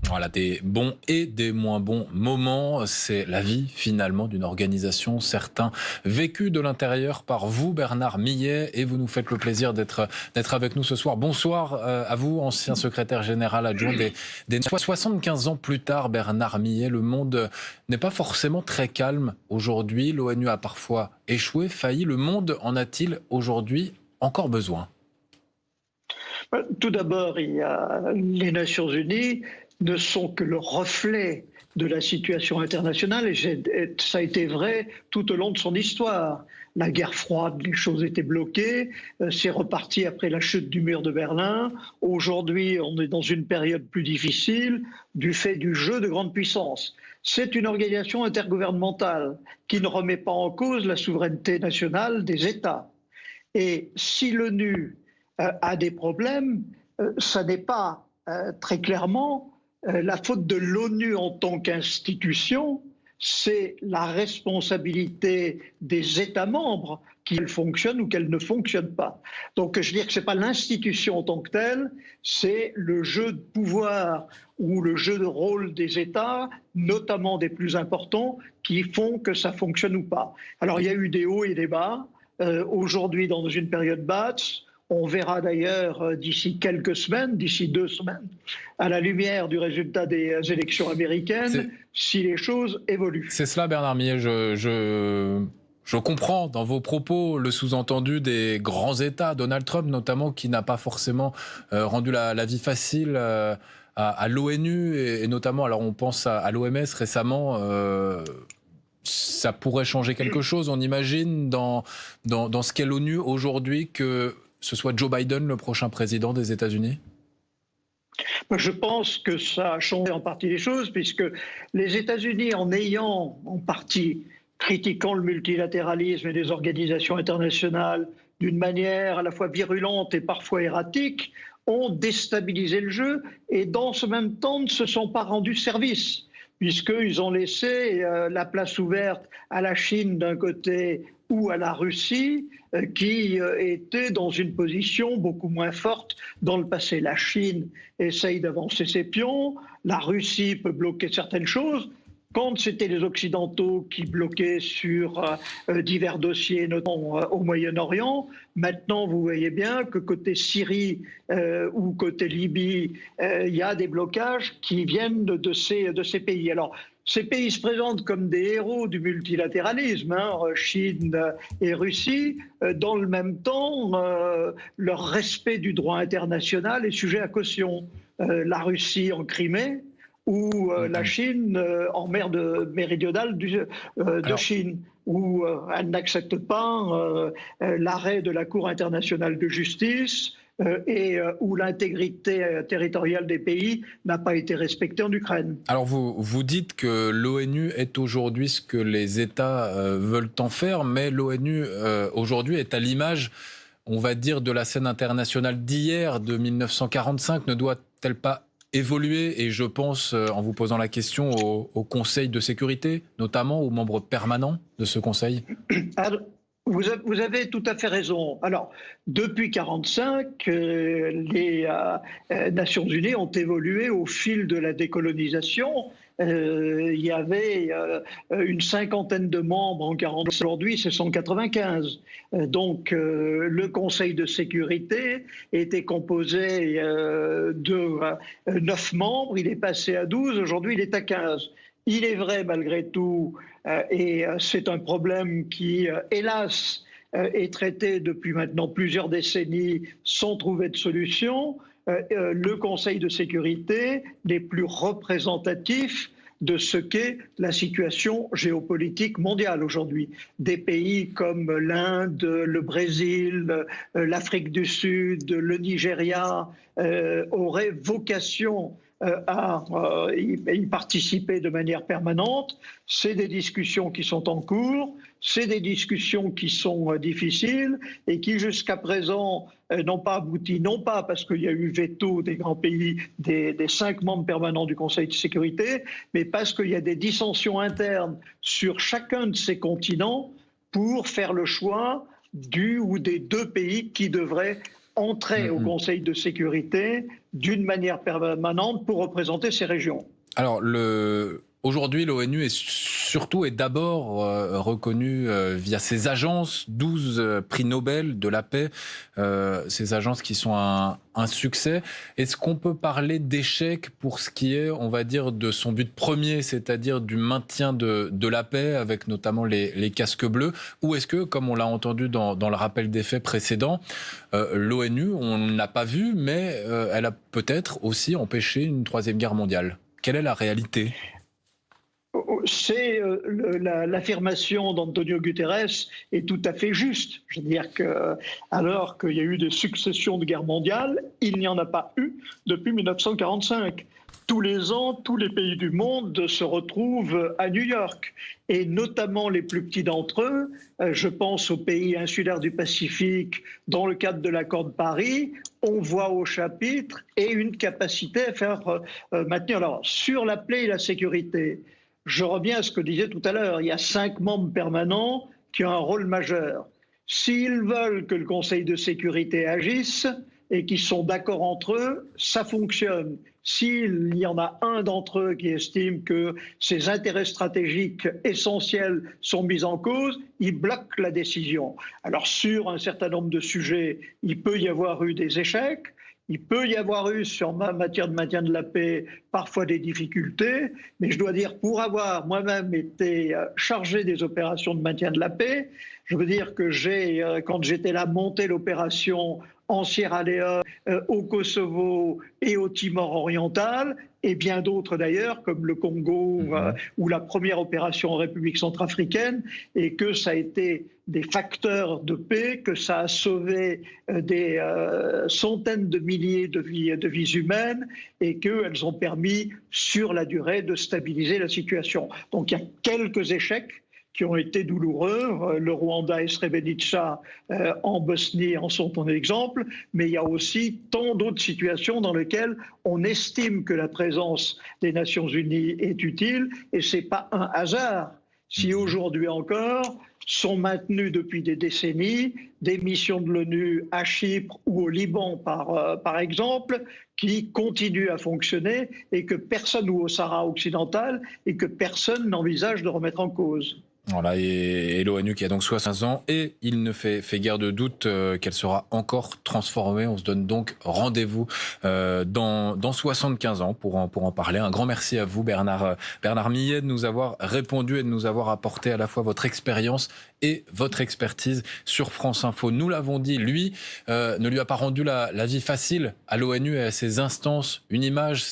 Voilà, des bons et des moins bons moments. C'est la vie, finalement, d'une organisation. Certains vécus de l'intérieur par vous, Bernard Millet, et vous nous faites le plaisir d'être avec nous ce soir. Bonsoir à vous, ancien secrétaire général adjoint des 75 ans plus tard, Bernard Millet. Le monde n'est pas forcément très calme aujourd'hui. L'ONU a parfois échoué, failli. Le monde en a-t-il aujourd'hui encore besoin? Tout d'abord, les Nations Unies ne sont que le reflet de la situation internationale et ça a été vrai tout au long de son histoire. La guerre froide, les choses étaient bloquées, c'est reparti après la chute du mur de Berlin. Aujourd'hui, on est dans une période plus difficile du fait du jeu de grandes puissances. C'est une organisation intergouvernementale qui ne remet pas en cause la souveraineté nationale des États. Et si l'ONU a des problèmes, ça n'est pas très clairement la faute de l'ONU en tant qu'institution, c'est la responsabilité des États membres qu'elles fonctionnent ou qu'elles ne fonctionnent pas. Donc je veux dire que ce n'est pas l'institution en tant que telle, c'est le jeu de pouvoir ou le jeu de rôle des États, notamment des plus importants, qui font que ça fonctionne ou pas. Alors il y a eu des hauts et des bas. Aujourd'hui, dans une période basse, on verra d'ailleurs d'ici quelques semaines, d'ici 2 semaines, à la lumière du résultat des élections américaines, si les choses évoluent. C'est cela, Bernard Millet. Je comprends dans vos propos le sous-entendu des grands États, Donald Trump notamment, qui n'a pas forcément rendu la vie facile à l'ONU et notamment, alors on pense à l'OMS récemment. Ça pourrait changer quelque chose, on imagine, dans ce qu'est l'ONU aujourd'hui, que ce soit Joe Biden le prochain président des États-Unis? Je pense que ça a changé en partie les choses, puisque les États-Unis, en ayant en partie critiquant le multilatéralisme et les organisations internationales d'une manière à la fois virulente et parfois erratique, ont déstabilisé le jeu et dans ce même temps ne se sont pas rendus service, puisqu'ils ont laissé la place ouverte à la Chine d'un côté ou à la Russie, qui était dans une position beaucoup moins forte dans le passé. La Chine essaye d'avancer ses pions, la Russie peut bloquer certaines choses. Quand c'était les Occidentaux qui bloquaient sur divers dossiers, notamment au Moyen-Orient, maintenant vous voyez bien que côté Syrie ou côté Libye, il y a des blocages qui viennent de ces pays. Alors, ces pays se présentent comme des héros du multilatéralisme, Chine et Russie. Dans le même temps, leur respect du droit international est sujet à caution. La Russie en Crimée, ou la Chine en mer méridionale de Chine, où elle n'accepte pas l'arrêt de la Cour internationale de justice et où l'intégrité territoriale des pays n'a pas été respectée en Ukraine. Alors vous dites que l'ONU est aujourd'hui ce que les États veulent en faire, mais l'ONU aujourd'hui est à l'image, on va dire, de la scène internationale d'hier, de 1945. Ne doit-elle pas évoluer? Et je pense, en vous posant la question, au Conseil de sécurité, notamment aux membres permanents de ce Conseil. Alors, vous avez tout à fait raison. Alors, depuis 1945, les Nations Unies ont évolué au fil de la décolonisation. Il y avait une cinquantaine de membres en 1940. Aujourd'hui, c'est 195. Donc, le Conseil de sécurité était composé de 9 membres. Il est passé à 12. Aujourd'hui, il est à 15. Il est vrai, malgré tout, et c'est un problème qui, hélas, est traité depuis maintenant plusieurs décennies sans trouver de solution, le Conseil de sécurité n'est plus représentatif de ce qu'est la situation géopolitique mondiale aujourd'hui. Des pays comme l'Inde, le Brésil, l'Afrique du Sud, le Nigeria auraient vocation à y participer de manière permanente. C'est des discussions qui sont en cours, c'est des discussions qui sont difficiles et qui jusqu'à présent n'ont pas abouti, non pas parce qu'il y a eu veto des grands pays, des 5 membres permanents du Conseil de sécurité, mais parce qu'il y a des dissensions internes sur chacun de ces continents pour faire le choix du ou des 2 pays qui devraient entrait au Conseil de sécurité d'une manière permanente pour représenter ces régions. Alors, aujourd'hui, l'ONU est surtout et d'abord reconnue via ses agences, 12 prix Nobel de la paix, ces agences qui sont un succès. Est-ce qu'on peut parler d'échec pour ce qui est, on va dire, de son but premier, c'est-à-dire du maintien de la paix, avec notamment les casques bleus, ou est-ce que, comme on l'a entendu dans le rappel des faits précédent, l'ONU, on ne l'a pas vu, mais elle a peut-être aussi empêché une troisième guerre mondiale? Quelle est la réalité? C'est l'affirmation d'Antonio Guterres est tout à fait juste. Je veux dire que, alors qu'il y a eu des successions de guerres mondiales, il n'y en a pas eu depuis 1945. Tous les ans, tous les pays du monde se retrouvent à New York, et notamment les plus petits d'entre eux. Je pense aux pays insulaires du Pacifique, dans le cadre de l'accord de Paris, on voit au chapitre et une capacité à faire maintenir. Alors, sur la paix et la sécurité, je reviens à ce que je disais tout à l'heure, il y a 5 membres permanents qui ont un rôle majeur. S'ils veulent que le Conseil de sécurité agisse et qu'ils sont d'accord entre eux, ça fonctionne. S'il y en a un d'entre eux qui estime que ses intérêts stratégiques essentiels sont mis en cause, il bloque la décision. Alors sur un certain nombre de sujets, il peut y avoir eu des échecs. Il peut y avoir eu, sur ma matière de maintien de la paix, parfois des difficultés, mais je dois dire, pour avoir moi-même été chargé des opérations de maintien de la paix, je veux dire que quand j'étais là, monté l'opération en Sierra Leone, au Kosovo et au Timor oriental, et bien d'autres d'ailleurs, comme le Congo ou la première opération en République centrafricaine, et que ça a été des facteurs de paix, que ça a sauvé des centaines de milliers de vies humaines, et qu'elles ont permis, sur la durée, de stabiliser la situation. Donc il y a quelques échecs qui ont été douloureux. Le Rwanda et Srebrenica en Bosnie en sont un exemple, mais il y a aussi tant d'autres situations dans lesquelles on estime que la présence des Nations Unies est utile, et ce n'est pas un hasard si aujourd'hui encore sont maintenues depuis des décennies des missions de l'ONU à Chypre ou au Liban, par exemple, qui continuent à fonctionner, et que personne, ou au Sahara occidental, et que personne n'envisage de remettre en cause. Voilà, et l'ONU qui a donc 60 ans, et il ne fait guère de doute qu'elle sera encore transformée. On se donne donc rendez-vous dans 75 ans pour en parler. Un grand merci à vous, Bernard Millet, de nous avoir répondu et de nous avoir apporté à la fois votre expérience et votre expertise sur France Info. Nous l'avons dit, lui ne lui a pas rendu la vie facile à l'ONU et à ses instances. Une image